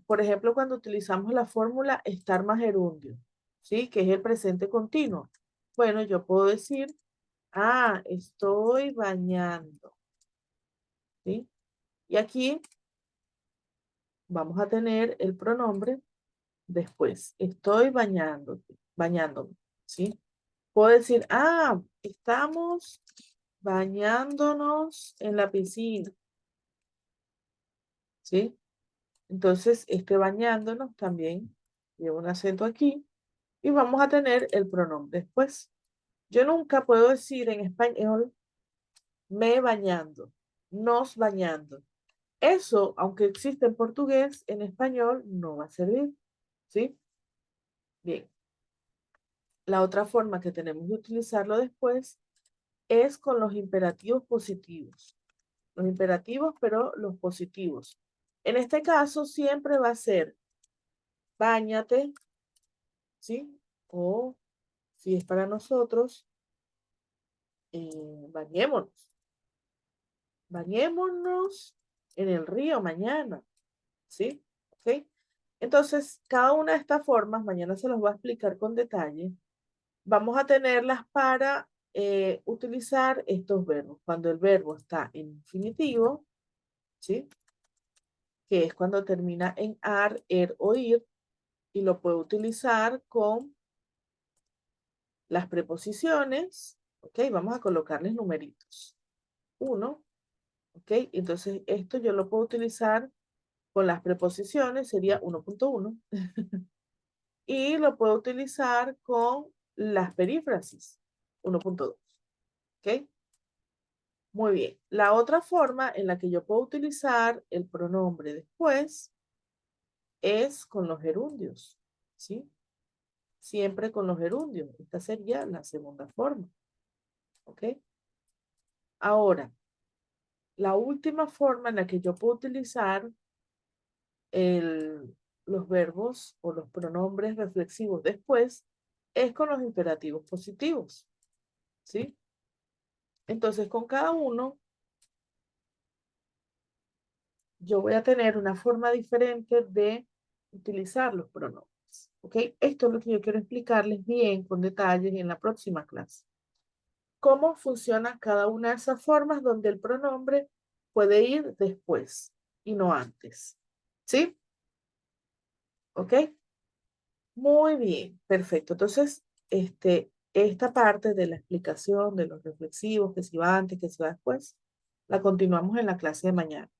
S1: Por ejemplo, cuando utilizamos la fórmula estar más gerundio, ¿sí? Que es el presente continuo. Bueno, yo puedo decir, estoy bañando, ¿sí? Y aquí vamos a tener el pronombre después. Estoy bañándome, ¿sí? Puedo decir, estamos bañándonos en la piscina, ¿sí? Entonces, este bañándonos también lleva un acento aquí y vamos a tener el pronombre después. Yo nunca puedo decir en español me bañando, nos bañando. Eso, aunque existe en portugués, en español no va a servir, ¿sí? Bien. La otra forma que tenemos de utilizarlo después es con los imperativos positivos. Los imperativos, pero los positivos. En este caso, siempre va a ser báñate, ¿sí? O si es para nosotros, bañémonos. Bañémonos en el río mañana, ¿sí? ¿Ok? Entonces, cada una de estas formas, mañana se los voy a explicar con detalle, vamos a tenerlas para utilizar estos verbos. Cuando el verbo está en infinitivo, ¿sí? Que es cuando termina en ar, er o ir, y lo puedo utilizar con las preposiciones, ¿ok? Vamos a colocarles numeritos. 1, ¿ok? Entonces, esto yo lo puedo utilizar con las preposiciones, sería 1.1. Y lo puedo utilizar con las perífrasis, 1.2. ¿Ok? Muy bien. La otra forma en la que yo puedo utilizar el pronombre después es con los gerundios, ¿sí? Siempre con los gerundios. Esta sería la segunda forma. ¿Ok? Ahora, la última forma en la que yo puedo utilizar los verbos o los pronombres reflexivos después es con los imperativos positivos, ¿sí? Entonces, con cada uno, yo voy a tener una forma diferente de utilizar los pronombres, ¿ok? Esto es lo que yo quiero explicarles bien, con detalles, en la próxima clase. Cómo funciona cada una de esas formas donde el pronombre puede ir después y no antes, ¿sí? ¿Ok? Muy bien, perfecto. Entonces, esta parte de la explicación de los reflexivos, que si va antes, que si va después, La continuamos en la clase de mañana.